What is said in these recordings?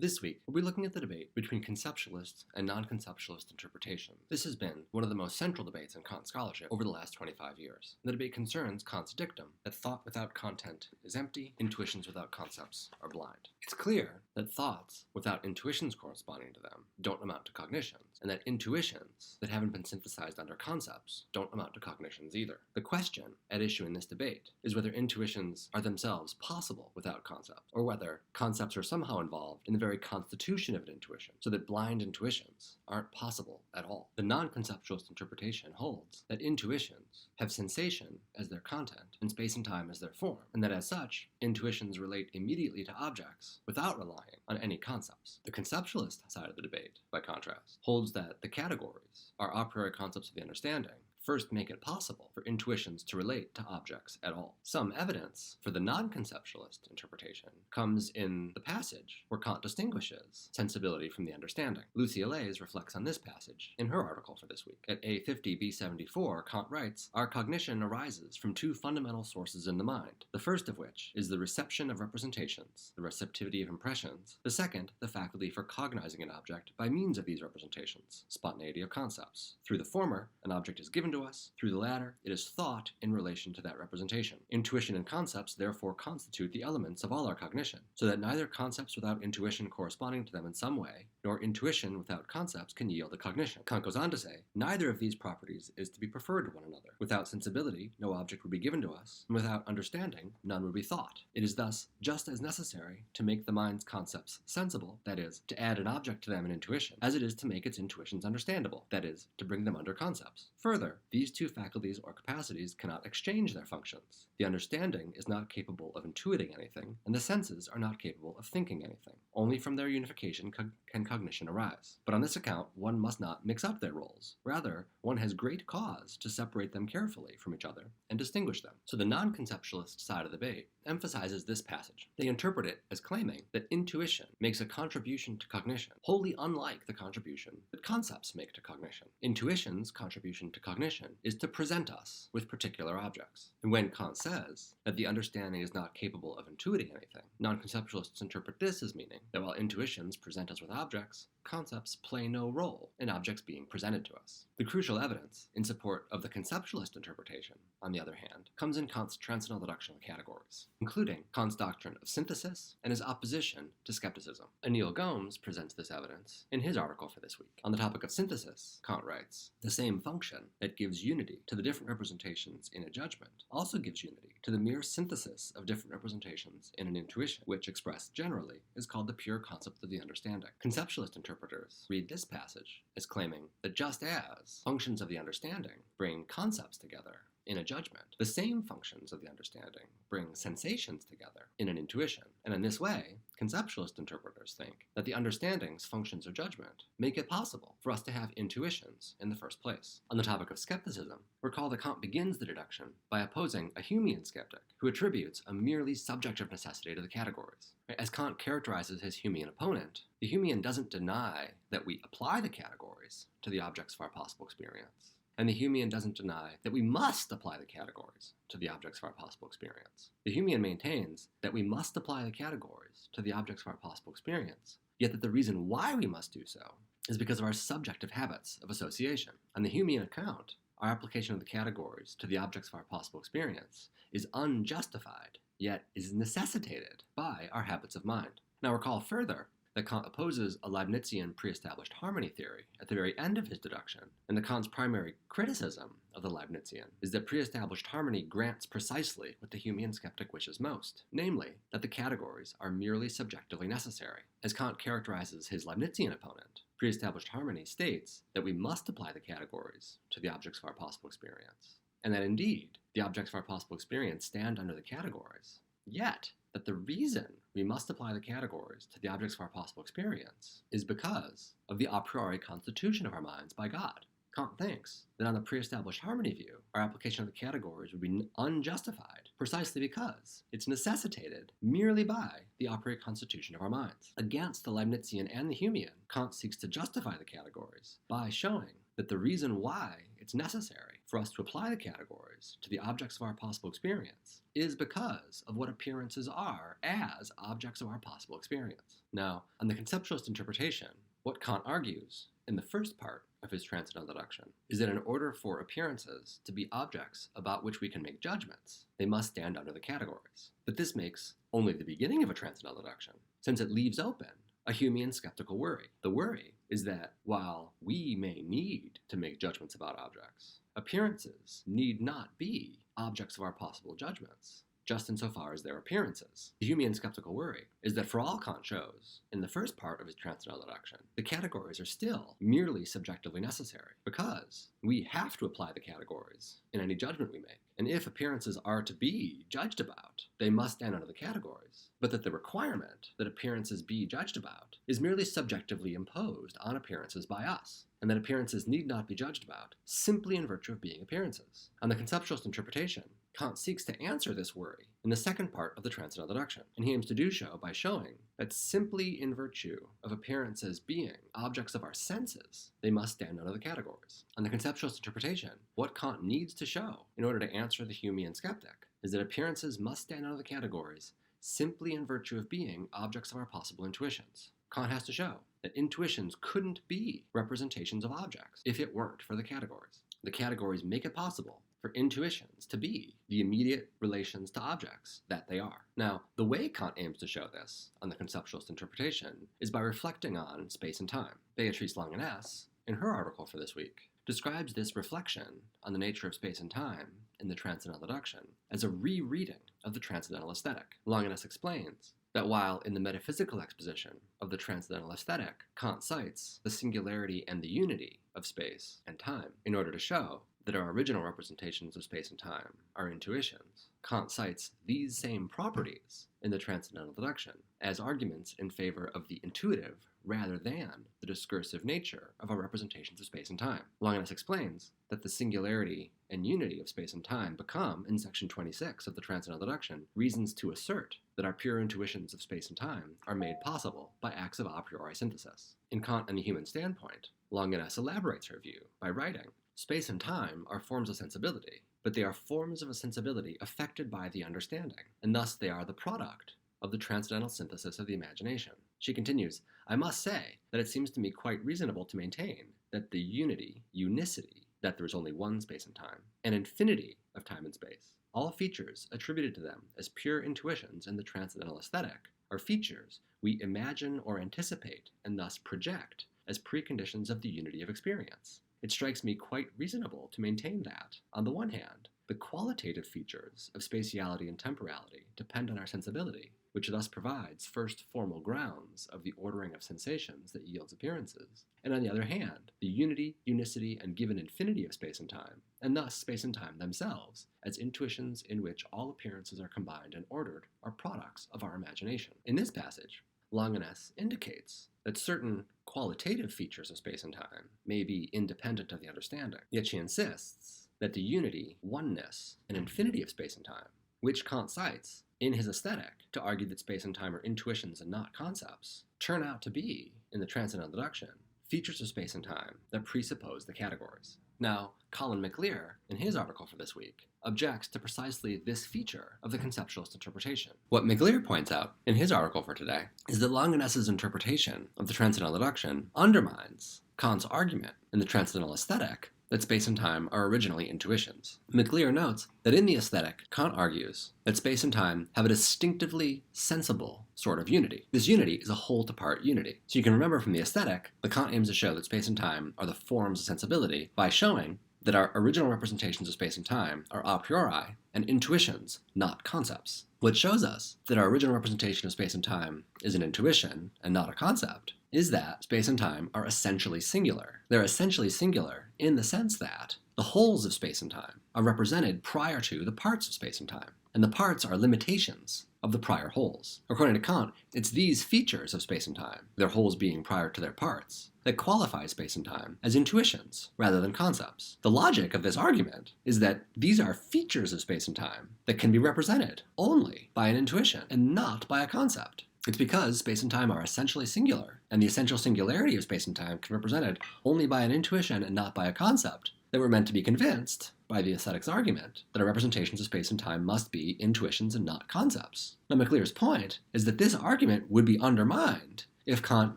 This week, we'll be looking at the debate between conceptualist and non-conceptualist interpretation. This has been one of the most central debates in Kant scholarship over the last 25 years. The debate concerns Kant's dictum that thought without content is empty, intuitions without concepts are blind. It's clear that thoughts without intuitions corresponding to them don't amount to cognitions, and that intuitions that haven't been synthesized under concepts don't amount to cognitions either. The question at issue in this debate is whether intuitions are themselves possible without concepts, or whether concepts are somehow involved in the very constitution of an intuition, so that blind intuitions aren't possible at all. The non-conceptualist interpretation holds that intuitions have sensation as their content and space and time as their form, and that as such, intuitions relate immediately to objects without relying on any concepts. The conceptualist side of the debate, by contrast, holds that the categories are a priori concepts of the understanding first make it possible for intuitions to relate to objects at all. Some evidence for the non-conceptualist interpretation comes in the passage where Kant distinguishes sensibility from the understanding. Lucy Allais reflects on this passage in her article for this week. At A50 B74, Kant writes, "Our cognition arises from two fundamental sources in the mind, the first of which is the reception of representations, the receptivity of impressions, the second, the faculty for cognizing an object by means of these representations, spontaneity of concepts. Through the former, an object is given to us. Through the latter, it is thought in relation to that representation. Intuition and concepts therefore constitute the elements of all our cognition, so that neither concepts without intuition corresponding to them in some way, nor intuition without concepts can yield a cognition." Kant goes on to say, "Neither of these properties is to be preferred to one another. Without sensibility, no object would be given to us, and without understanding, none would be thought. It is thus just as necessary to make the mind's concepts sensible, that is, to add an object to them in intuition, as it is to make its intuitions understandable, that is, to bring them under concepts. Further, these two faculties or capacities cannot exchange their functions. The understanding is not capable of intuiting anything, and the senses are not capable of thinking anything. Only from their unification can cognition arise. But on this account, one must not mix up their roles. Rather, one has great cause to separate them carefully from each other and distinguish them." So the non-conceptualist side of the debate emphasizes this passage. They interpret it as claiming that intuition makes a contribution to cognition, wholly unlike the contribution that concepts make to cognition. Intuition's contribution to cognition is to present us with particular objects. And when Kant says that the understanding is not capable of intuiting anything, non-conceptualists interpret this as meaning that while intuitions present us with objects, concepts play no role in objects being presented to us. The crucial evidence in support of the conceptualist interpretation, on the other hand, comes in Kant's transcendental deduction of categories, including Kant's doctrine of synthesis and his opposition to skepticism. Anil Gomes presents this evidence in his article for this week. On the topic of synthesis, Kant writes, "The same function that gives unity to the different representations in a judgment also gives unity to the mere synthesis of different representations in an intuition, which, expressed generally, is called the pure concept of the understanding." Conceptualist interpreters read this passage as claiming that just as functions of the understanding bring concepts together in a judgment, the same functions of the understanding bring sensations together in an intuition. And in this way, conceptualist interpreters think that the understanding's functions of judgment make it possible for us to have intuitions in the first place. On the topic of skepticism, recall that Kant begins the deduction by opposing a Humean skeptic who attributes a merely subjective necessity to the categories. As Kant characterizes his Humean opponent, the Humean doesn't deny that we apply the categories to the objects of our possible experience. And the Humean doesn't deny that we must apply the categories to the objects of our possible experience. The Humean maintains that we must apply the categories to the objects of our possible experience, yet that the reason why we must do so is because of our subjective habits of association. On the Humean account, our application of the categories to the objects of our possible experience is unjustified, yet is necessitated by our habits of mind. Now recall further that Kant opposes a Leibnizian pre-established harmony theory at the very end of his deduction, and that Kant's primary criticism of the Leibnizian is that pre-established harmony grants precisely what the Humean skeptic wishes most, namely, that the categories are merely subjectively necessary. As Kant characterizes his Leibnizian opponent, pre-established harmony states that we must apply the categories to the objects of our possible experience, and that indeed, the objects of our possible experience stand under the categories, yet that the reason we must apply the categories to the objects of our possible experience is because of the a priori constitution of our minds by God. Kant thinks that on the pre-established harmony view, our application of the categories would be unjustified precisely because it's necessitated merely by the a priori constitution of our minds. Against the Leibnizian and the Humean, Kant seeks to justify the categories by showing that the reason why it's it's necessary for us to apply the categories to the objects of our possible experience is because of what appearances are as objects of our possible experience. Now, on the conceptualist interpretation, what Kant argues in the first part of his transcendental deduction is that in order for appearances to be objects about which we can make judgments, they must stand under the categories. But this makes only the beginning of a transcendental deduction, since it leaves open a Humean skeptical worry. The worry is that while we may need to make judgments about objects, appearances need not be objects of our possible judgments, just insofar as they're appearances. The Humean skeptical worry is that for all Kant shows in the first part of his transcendental deduction, the categories are still merely subjectively necessary, because we have to apply the categories in any judgment we make. And if appearances are to be judged about, they must stand under the categories, but that the requirement that appearances be judged about is merely subjectively imposed on appearances by us, and that appearances need not be judged about simply in virtue of being appearances. On the conceptualist interpretation, Kant seeks to answer this worry in the second part of the transcendental deduction, and he aims to do so by showing that simply in virtue of appearances being objects of our senses, they must stand under the categories. On the conceptualist interpretation, what Kant needs to show in order to answer the Humean skeptic is that appearances must stand under the categories simply in virtue of being objects of our possible intuitions. Kant has to show that intuitions couldn't be representations of objects if it weren't for the categories. The categories make it possible for intuitions to be the immediate relations to objects that they are. Now, the way Kant aims to show this on the conceptualist interpretation is by reflecting on space and time. Beatrice Langeness, in her article for this week, describes this reflection on the nature of space and time in the transcendental deduction as a rereading of the transcendental aesthetic. Langeness explains that while in the metaphysical exposition of the transcendental aesthetic, Kant cites the singularity and the unity of space and time in order to show that our original representations of space and time are intuitions, Kant cites these same properties in the transcendental deduction as arguments in favor of the intuitive rather than the discursive nature of our representations of space and time. Langeness explains that the singularity and unity of space and time become, in section 26 of the transcendental deduction, reasons to assert that our pure intuitions of space and time are made possible by acts of a priori synthesis. In Kant and the Human Standpoint, Langeness elaborates her view by writing, "Space and time are forms of sensibility, but they are forms of a sensibility affected by the understanding, and thus they are the product of the transcendental synthesis of the imagination." She continues, "I must say that it seems to me quite reasonable to maintain that the unicity, that there is only one space and time, and infinity of time and space, all features attributed to them as pure intuitions in the transcendental aesthetic, are features we imagine or anticipate and thus project as preconditions of the unity of experience. It strikes me quite reasonable to maintain that, on the one hand, the qualitative features of spatiality and temporality depend on our sensibility, which thus provides first formal grounds of the ordering of sensations that yields appearances, and on the other hand, the unity, unicity, and given infinity of space and time, and thus space and time themselves, as intuitions in which all appearances are combined and ordered, are products of our imagination." In this passage, Langeness indicates that certain qualitative features of space and time may be independent of the understanding, yet she insists that the unity, oneness, and infinity of space and time, which Kant cites in his aesthetic to argue that space and time are intuitions and not concepts, turn out to be, in the transcendental deduction, features of space and time that presuppose the categories. Now, Colin McLear, in his article for this week, objects to precisely this feature of the conceptualist interpretation. What McLear points out in his article for today is that Langeness's interpretation of the transcendental deduction undermines Kant's argument in the transcendental aesthetic that space and time are originally intuitions. McLear notes that in the aesthetic, Kant argues that space and time have a distinctively sensible sort of unity. This unity is a whole-to-part unity. So you can remember from the aesthetic, that Kant aims to show that space and time are the forms of sensibility by showing that our original representations of space and time are a priori and intuitions, not concepts. What shows us that our original representation of space and time is an intuition and not a concept is that space and time are essentially singular. They're essentially singular in the sense that the wholes of space and time are represented prior to the parts of space and time, and the parts are limitations of the prior wholes. According to Kant, it's these features of space and time, their wholes being prior to their parts, that qualify space and time as intuitions rather than concepts. The logic of this argument is that these are features of space and time that can be represented only by an intuition and not by a concept. It's because space and time are essentially singular, and the essential singularity of space and time can be represented only by an intuition and not by a concept, that we're meant to be convinced by the aesthetics argument that our representations of space and time must be intuitions and not concepts. Now, Maclear's point is that this argument would be undermined if Kant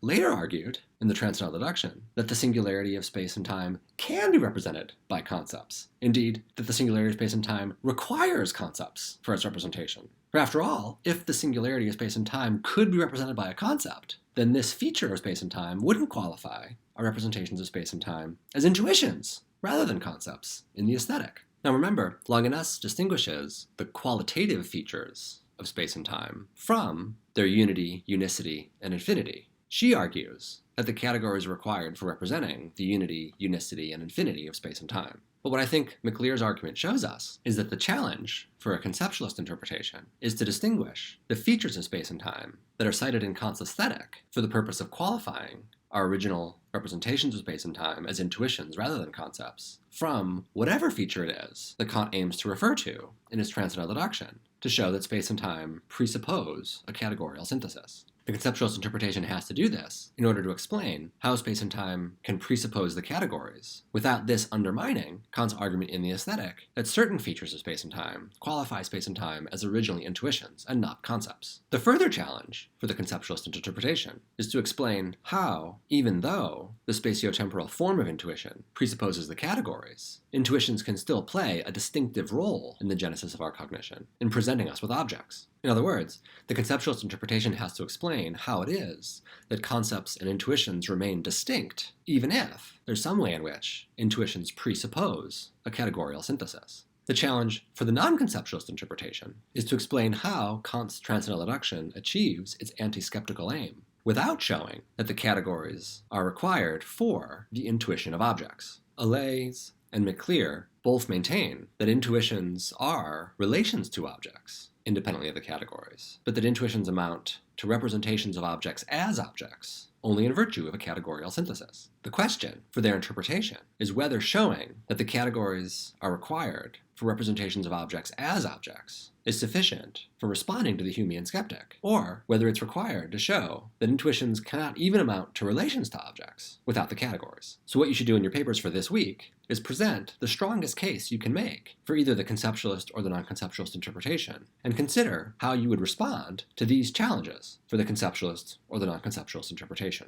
later argued, in the transcendental deduction, that the singularity of space and time can be represented by concepts. Indeed, that the singularity of space and time requires concepts for its representation. For after all, if the singularity of space and time could be represented by a concept, then this feature of space and time wouldn't qualify our representations of space and time as intuitions rather than concepts in the aesthetic. Now remember, Longinus distinguishes the qualitative features of space and time from their unity, unicity, and infinity. She argues that the categories required for representing the unity, unicity, and infinity of space and time. But what I think Maclear's argument shows us is that the challenge for a conceptualist interpretation is to distinguish the features of space and time that are cited in Kant's aesthetic for the purpose of qualifying our original representations of space and time as intuitions rather than concepts from whatever feature it is that Kant aims to refer to in his transcendental deduction to show that space and time presuppose a categorical synthesis. The conceptualist interpretation has to do this in order to explain how space and time can presuppose the categories, without this undermining Kant's argument in the aesthetic that certain features of space and time qualify space and time as originally intuitions and not concepts. The further challenge for the conceptualist interpretation is to explain how, even though the spatiotemporal form of intuition presupposes the categories, intuitions can still play a distinctive role in the genesis of our cognition, in presenting us with objects. In other words, the conceptualist interpretation has to explain how it is that concepts and intuitions remain distinct, even if there's some way in which intuitions presuppose a categorical synthesis. The challenge for the non-conceptualist interpretation is to explain how Kant's transcendental deduction achieves its anti-skeptical aim, without showing that the categories are required for the intuition of objects. Allais and Maclear both maintain that intuitions are relations to objects, independently of the categories, but that intuitions amount to representations of objects as objects only in virtue of a categorical synthesis. The question for their interpretation is whether showing that the categories are required for representations of objects as objects is sufficient for responding to the Humean skeptic, or whether it's required to show that intuitions cannot even amount to relations to objects without the categories. So what you should do in your papers for this week is present the strongest case you can make for either the conceptualist or the non-conceptualist interpretation, and consider how you would respond to these challenges for the conceptualist or the non-conceptualist interpretation.